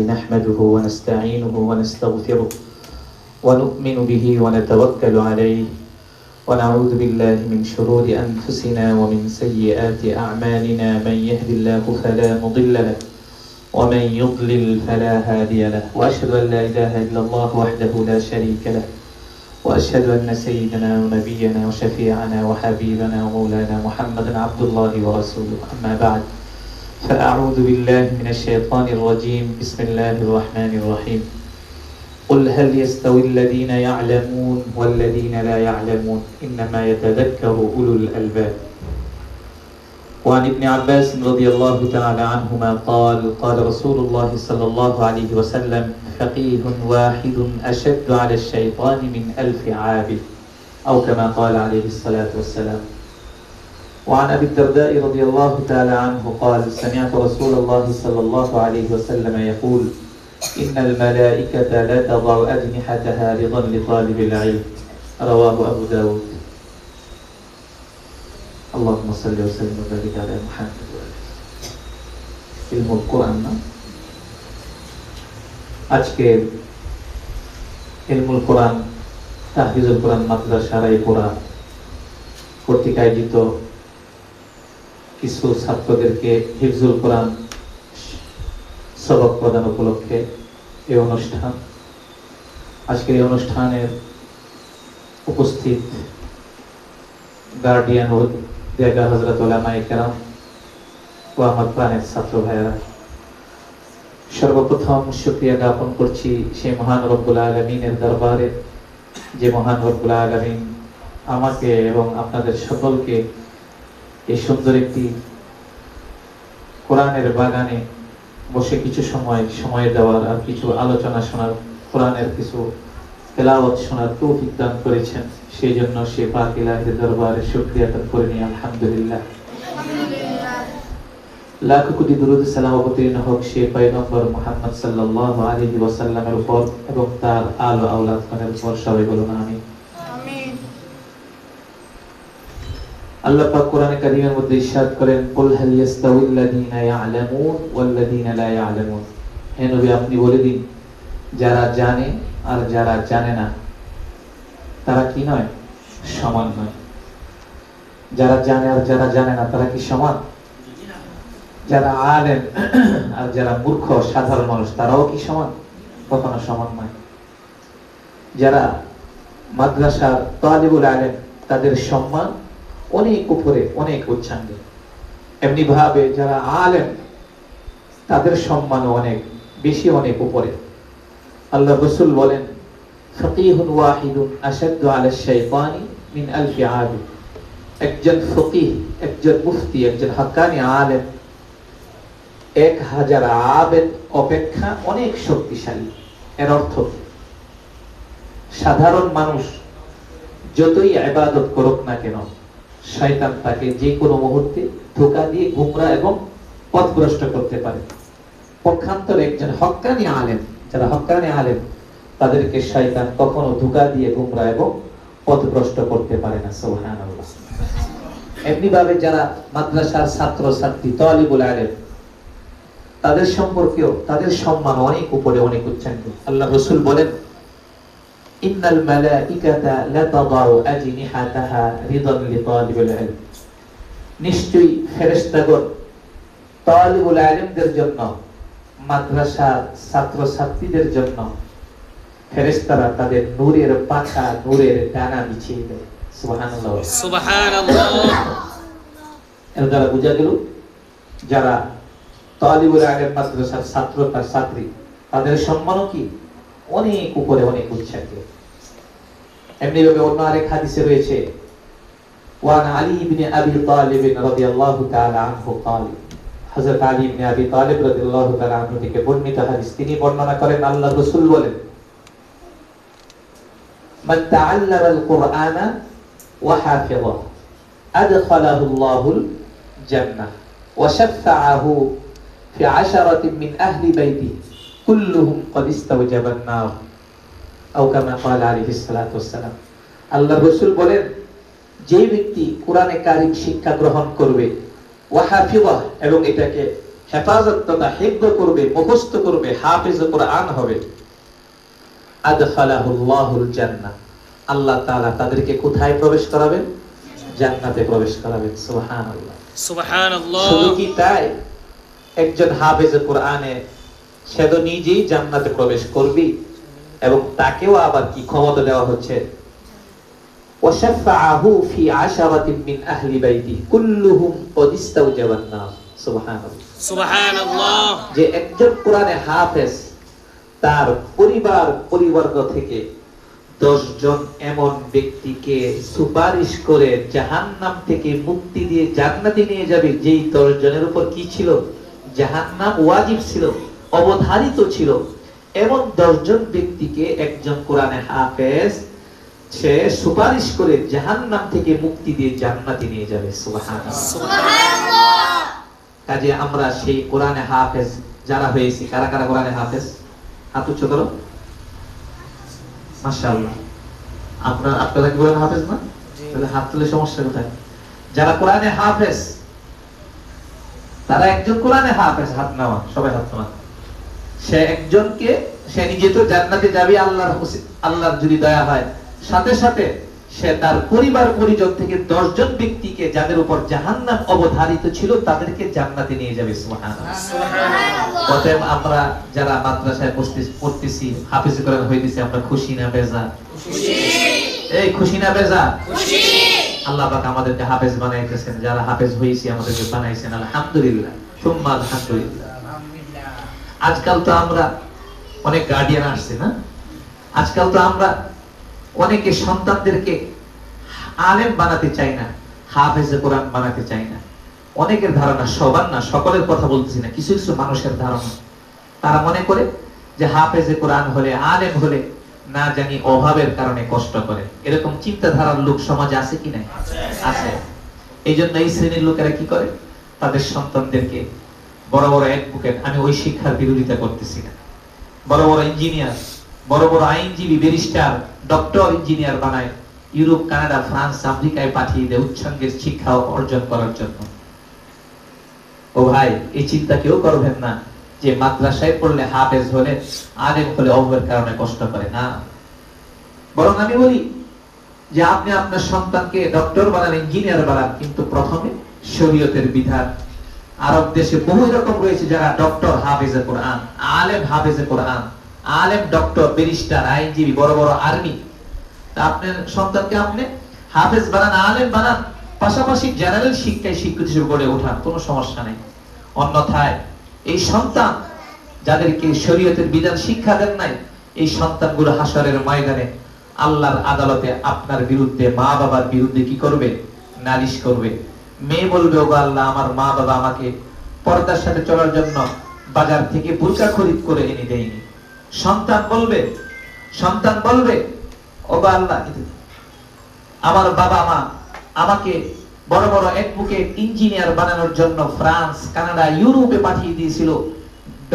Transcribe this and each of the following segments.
نحمده ونستعينه ونستغفره ونؤمن به ونتوكل عليه ونعوذ بالله من شرور أنفسنا ومن سيئات أعمالنا من يهد الله فلا مضل له ومن يضلل فلا هادي له وأشهد أن لا إله إلا الله وحده لا شريك له وأشهد أن سيدنا ونبينا وشفيعنا وحبيبنا ومولانا محمدا عبد الله ورسوله أما بعد فأعوذ بالله من الشيطان الرجيم بسم الله الرحمن الرحيم قل هل يستوي الذين يعلمون والذين لا يعلمون إنما يتذكر أولو الألباب وعن ابن عباس رضي الله تعالى عنهما قال رسول الله صلى الله عليه وسلم فقيه واحد أشد على الشيطان من 1000 عابد أو كما قال عليه الصلاة والسلام وعن أبي الدرداء رضي الله تعالى عنه قال سمعت رسول الله صلى الله عليه وسلم يقول إن الملائكة لا تضع أجنحتها رضا لطالب العلم رواه أبو داود اللهم صل وسلم وبارك على محمد علم القرآن আজকের ইলমুল কোরআন তাহফিজুল কোরআন মাদ্রাসা রায়পুরা কর্তৃক আয়োজিত কিছু ছাত্রদেরকে হিফজুল কোরআন সবক প্রদান উপলক্ষে এই অনুষ্ঠান। আজকের এই অনুষ্ঠানের উপস্থিত গার্ডিয়ান ও দেগা হযরত উলামায়ে কেরাম ও আমার প্রাণের ছাত্র ভাইয়েরা, সর্বপ্রথম শুকরিয়া জ্ঞাপন করছি সেই মহান রব্বুল আলামিনের দরবারে যে মহান রব্বুল আলামিন আমাকে এবং আপনাদের সকলকে এই সুন্দর একটি কোরআনের বাগানে বসে কিছু সময় দেওয়ার আর কিছু আলোচনা শোনার, কোরআনের কিছু তেলাওয়াত শোনার তৌফিক দান করেছেন। সেই জন্য সে পাক ইলাহির দরবারে শুকরিয়া আদায় করে নিই আলহামদুলিল্লাহ। লাখ কোটি দুরূদ সালাম অবতীর্ণ হোক সে পয়গম্বর মুহাম্মদ সাল্লাল্লাহু আলাইহি ওয়াসাল্লামের উপর এবং তার আলো আওলাদগণের উপর, সবাই বলুন আমিন। আমিন। আল্লাহ পাক কোরআনে কারীমের মধ্যে ইরশাদ করেন কুল হাল ইয়াস্তাউল লাযীনা ইয়ালামুন ওয়াল লাযীনা লা ইয়ালামুন, হে নবী আপনি বলে দিন যারা জানে আর যারা জানে না তারা কি নয়, সমান নয়। যারা জানে আর যারা জানে না তারা কি সমান? যারা আলেম আর যারা মূর্খ সাধারণ মানুষ তারাও কি সমান? কখনো সমান নয়। যারা মাদ্রাসার তালিবুল আলেম তাদের সম্মান অনেক উপরে, অনেক উচ্চাঙ্গে। এমনি ভাবে যারা আলেম তাদের সম্মান অনেক বেশি, অনেক উপরে। আল্লাহ রাসূল বলেন ফকিহুন ওয়াহিদুন আশাদ্দু আলা শাইতানি মিন 1000 আবিদ। একজন ফকিহ, একজন মুফতি, একজন হাক্কানি আলেম 1000 আবেদ অপেক্ষা অনেক শক্তিশালী। এর অর্থ সাধারণ মানুষ যতই ইবাদত করুক না কেন শয়তান তাকে যে কোনো মুহূর্তে ধোঁকা দিয়ে গুমরা এবং পথভ্রষ্ট করতে পারে। পক্ষান্তরে একজন হক্কানি আলেম, যারা হক্কানি আলেম তাদেরকে শয়তান কখনো ধোঁকা দিয়ে গুমরা এবং পথভ্রষ্ট করতে পারে না। সুবহানাল্লাহ। এমনি ভাবে যারা মাদ্রাসার ছাত্র ছাত্রী তালিবুল আলেম তাদের সম্পর্কেও তাদের সম্মান অনেক উপরে, অনেক উচ্চাঙ্গে। আল্লাহ রাসূল বলেন ইন্নাল মালাইকাতা লা তাদাউ আজনিহাতাহা রিদান লিতালিবিল ইলম, নিশ্চয়ই ফেরেশতাগণ তালিবুল ইলমদের জন্য, মাদ্রাসার ছাত্র ছাত্রীদের জন্য ফেরেশতারা তাদের নূরের পাখা, নূরের ডানা বিছিয়ে দেয়। সুবহানাল্লাহ, সুবহানাল্লাহ। এর দ্বারা বোঝা গেল যারা তালিবুল ইলম মাদ্রাসার ছাত্র বা ছাত্রী তাদের সম্মানও কি অনেক উপরে, অনেক উচ্চাঙ্গে। এমনি ভাবে অন্য আরেক হাদিসে রয়েছে ওয়ান আলী ইবনে আবি তালিব রাদিয়াল্লাহু তাআলা আনহু قال, হযরত আলী ইবনে আবি তালিব রাদিয়াল্লাহু তাআলা আনহু থেকে বর্ণিত হাদিস, তিনি বর্ণনা করেন আল্লাহর রাসূল বলেন মান তাআল্লামা আল কুরআনা ওয়া হাফিযাহু আদখালাহু আল্লাহুল জান্নাহ ওয়া শাফাআহু ফি 10 মিন আহলি বাইতিহি কুল্লুহুম ক্বাদ ইস্তাওজাবান নার আও কামা ক্বালা আলাইহিস সালাতু ওয়াস সালাম। আল্লাহর রাসূল বলেন যে ব্যক্তি কোরআনে কারীম শিক্ষা গ্রহণ করবে ওয়া হাফিযাহ এবং এটাকে হেফাজত তথা হিফজ করবে, মুখস্থ করবে, হাফিজ কোরআন হবে, আদখালাহুল্লাহুল জান্নাহ, আল্লাহ তাআলা তাদেরকে কোথায় প্রবেশ করাবেন? জান্নাতে প্রবেশ করাবেন। সুবহানাল্লাহ সুবহানাল্লাহ। শুধু কি তাই? একজন হাফেজ কোরআনে সে তো নিজেই জান্নাতে প্রবেশ করবে এবং তাকেও আবার কি ক্ষমতা দেওয়া হচ্ছে, ওয়াশাফাআহু ফি আশারাতিন মিন আহলি বাইতি কুল্লুহুম ক্বাদ ইস্তাওজাবান নার। সুবহানাল্লাহ সুবহানাল্লাহ। যে একজন কোরআনে হাফেজ তার পরিবর্গ থেকে 10 জন এমন ব্যক্তিকে সুপারিশ করে জাহান্নাম থেকে মুক্তি দিয়ে জান্নাতে নিয়ে যাবে, যেই 10 জনের উপর কি ছিল? জাহান্নাম ওয়াজিব ছিল, অবধারিত ছিল। এমন 10 জন ব্যক্তিকে একজন কোরআনে হাফেজ সে সুপারিশ করে জাহান্নাম থেকে মুক্তি দিয়ে জান্নাতে নিয়ে যাবে। সুবহানাল্লাহ সুবহানাল্লাহ। কাজে আমরা সেই কোরআনে হাফেজ যারা হয়েছি, কারা কারা কোরআনে হাফেজ? হাত উঁচু করো। মাশাআল্লাহ। আপনারা কি কোরআনে হাফেজ না? তাহলে হাত তুলে সমস্যা কোথায়? যারা কোরআনে হাফেজ তারা একজন কোরআনে হাফেজ, হাত নামা, সবাই হাত নামা। সে একজনকে, সে নিজে তো জান্নাতে যাবে আল্লাহর যদি দয়া হয়, সাথে সাথে সে তার পরিবার পরিজন থেকে 10 জন ব্যক্তিকে যাদের উপর জাহান্নাম অবধারিত ছিল তাদেরকে জান্নাতে নিয়ে যাবে। সুবহানাল্লাহ সুবহানাল্লাহ। অতএব আমরা যারা মাদ্রাসায় পড়তেছি, হাফেজ কোরআন হইতেছি, আমরা খুশি না বেজার? খুশি। এই খুশি না বেজার? খুশি। আল্লাহ পাক আমাদেরকে হাফেজ বানাইতেছেন, যারা হাফেজ হইছি আমাদেরকে বানাইছেন, আলহামদুলিল্লাহ সুম্মা আলহামদুলিল্লাহ। আজকাল তো আমরা অনেক গার্ডিয়ান আসছে না, আজকাল তো আমরা অনেকে সন্তানদেরকে আলেম বানাতে চাই না, হাফেজে কোরআন বানাতে চাই না। অনেকের ধারণা, সবার না, সকলের কথা বলতেছি না, কিছু কিছু মানুষের ধারণা, তারা মনে করে যে হাফেজে কোরআন হলে, আলেম হলে না জানি অভাবের কারণে কষ্ট করে। এরকম চিন্তাধারার লোক সমাজে আছে কি নাই? আছে। এই জন্য এই শ্রেণীর লোকেরা কি করে, তাদের সন্তানদেরকে বড় বড় অ্যাডভোকেট, আমি ওই শিক্ষার বিরোধিতা করতেছি না, বড় বড় ইঞ্জিনিয়ার, বড় বড় আইনজীবী, ব্যারিস্টার, ডক্টর, ইঞ্জিনিয়ার বানায়, ইউরোপ, কানাডা, ফ্রান্স, আমেরিকায় পাঠিয়ে দেয় উচ্চাঙ্গের শিক্ষা অর্জন করার জন্য। ও ভাই, এই চিন্তা কেউ করবেন না যে মাদ্রাসায় পড়লে, হাফেজ হলে, আলেম হলে অভাবের কারণে কষ্ট করে না। বরং আমি বলি যে আপনি আপনার সন্তানকে ডক্টর বানান, ইঞ্জিনিয়ার বানান, কিন্তু প্রথমে শরীয়তের বিধান। আরব দেশে বহু রকম রয়েছে যারা ডক্টর হাফেজে কোরআন, আলেম হাফেজে কোরআন, আলেম ডক্টর, ব্যারিস্টার, আইনজীবী, বড় বড় আর্মি। আপনার সন্তানকে আপনি হাফেজ বানান, আলেম বানান, পাশাপাশি জেনারেল শিক্ষায় শিক্ষিত হিসেবে গড়ে ওঠান, কোনো সমস্যা নেই। অন্যথায় এই সন্তান যাদেরকে শরীয়তের বিধান শিক্ষা দেন নাই, এই সন্তানগুলো হাসরের ময়দানে আল্লাহর আদালতে আপনার বিরুদ্ধে, মা বাবার বিরুদ্ধে কি করবে? নালিশ করবে। মেয়ে বলবে, ওগো আল্লাহ, আমার মা বাবা আমাকে পর্দার সাথে চলার জন্য বাজার থেকে বোরকা খরিদ করে এনে দেয়নি। সন্তান বলবে, ওগো আল্লাহ, আমার বাবা মা আমাকে বড় বড় অ্যাডভোকেট, ইঞ্জিনিয়ার বানানোর জন্য ফ্রান্স, কানাডা, ইউরোপে পাঠিয়ে দিয়েছিল,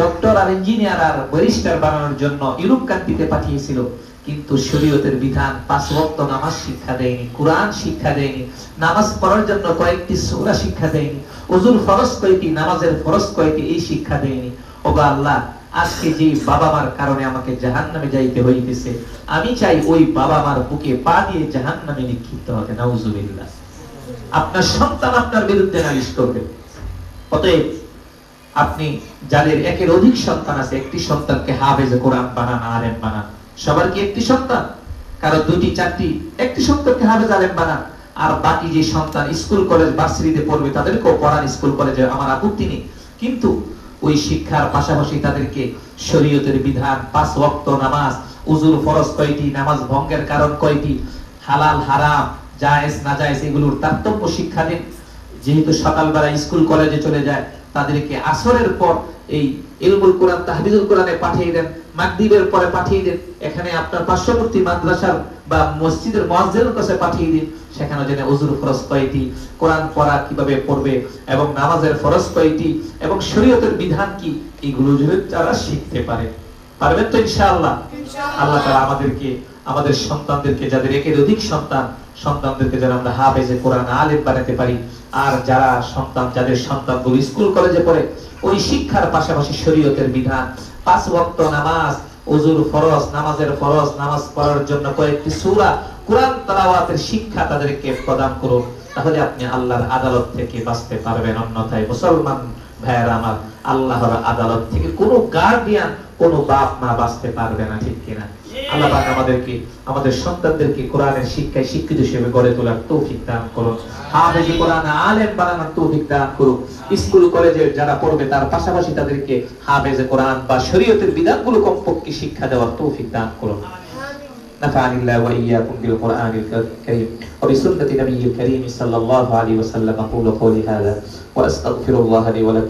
ডক্টর আর ইঞ্জিনিয়ার আর ব্যারিস্টার বানানোর জন্য ইউরোপ কান্ট্রিতে পাঠিয়েছিল, কিন্তু শরীয়তের বিধান 5 ওয়াক্ত নামাজ শিক্ষা দেয়নি, কোরআন শিক্ষা দেয়নি, নামাজ পড়ার জন্য কয়েকটি সূরা শিক্ষা দেয়নি, ওযুর ফরজ কয়টি, নামাজের ফরজ কয়টি, এই শিক্ষা দেয়নি। ওগো আল্লাহ, আজকে যে বাবা মার কারণে আমাকে জাহান্নামে যাইতে হইতেছে, আমি চাই ওই বাবা মার বুকে পা দিয়ে জাহান্নামে নিক্ষিপ্ত হতে। নাউজুবিল্লাহ। আপনার সন্তান আপনার বিরুদ্ধে নালিশ করবে। অতএব আপনি যাদের একের অধিক সন্তান আছে, একটি সন্তানকে হাফেজে কোরআন বানান, আলেম বানান। সবার কি একটি সন্তান? কারো 2টি 4টি, একটি সন্তানকে হাফেজ, আলেম বানান। আর বাকি যে সন্তান স্কুল কলেজ ভার্সিটিতে পড়বে তাদেরকেও পড়ান, স্কুল কলেজে, আমার আপত্তি নেই। কিন্তু ওই শিক্ষার পাশাপাশি তাদেরকে শরীয়তের বিধান, 5 ওয়াক্ত নামাজ, ওযুর ফরজ কয়টি, নামাজ ভঙ্গের কারণ কয়টি, হালাল হারাম, জায়েজ না জায়েজ, এগুলোর তারতম্য শিক্ষা দিন। যেহেতু সকালবেলা স্কুল কলেজে চলে যায়, তাদেরকে আসরের পর এই ইলমুল কোরআন, তাহফিজুল কোরআনে পাঠিয়ে দেন, মাগরিবের পরে পাঠিয়ে দেন, এখানে আপনার পার্শ্ববর্তী মাদ্রাসার বা মসজিদের মুয়াজ্জিনের কাছে পাঠিয়ে দিন, সেখানে জেনে ওযুর ফরজ কয়টি, কোরআন পড়া কিভাবে পড়বে এবং নামাজের ফরজ কয়টি এবং শরীয়তের বিধান কি, এগুলো যদি তারা শিখতে পারে, পারবেন তো ইনশাআল্লাহ? আল্লাহ তাআলা আমাদেরকে, আমাদের সন্তানদেরকে, যাদের একের অধিক সন্তানদেরকে যেন আমরা হাফেজে কোরআন, আলেম বানাতে পারি। আর যারা সন্তান, যাদের সন্তানগুলো স্কুল কলেজে পড়ে, ওই শিক্ষার পাশাপাশি শরীয়তের বিধান, 5 ওয়াক্ত নামাজ, ওযুর ফরজ, নামাজের ফরজ, নামাজ পড়ার জন্য কয়েকটি সূরা, কোরআন তেলাওয়াতের শিক্ষা তাদেরকে প্রদান করুন। তাহলে আপনি আল্লাহর আদালত থেকে বাঁচতে পারবেন। অন্যথায় মুসলমান ভাইয়েরা আমার, আল্লাহর আদালত থেকে কোনো গার্ডিয়ান, কোনো বাপ মা বাঁচতে পারবে না, ঠিক কিনা? আল্লাহ পাক আমাদেরকে, আমাদের সন্তানদেরকে কোরআনের শিক্ষায় শিক্ষিত হিসেবে গড়ে তোলার তৌফিক দান করুন। হাফেজ কোরআন আলেম বানানোর তৌফিক দান করুন। স্কুল কলেজে যারা পড়বে তার পাশাপাশি তাদেরকে হাফেজ কোরআন বা শরীয়তের বিধানগুলো কমপক্ষে শিক্ষা দেওয়ার তৌফিক দান করুন। نفعني الله وإياكم بالقرآن الكريم وبسنة نبي الكريم صلى الله عليه وسلم. أقول قولي هذا وأستغفر الله لي ولكم.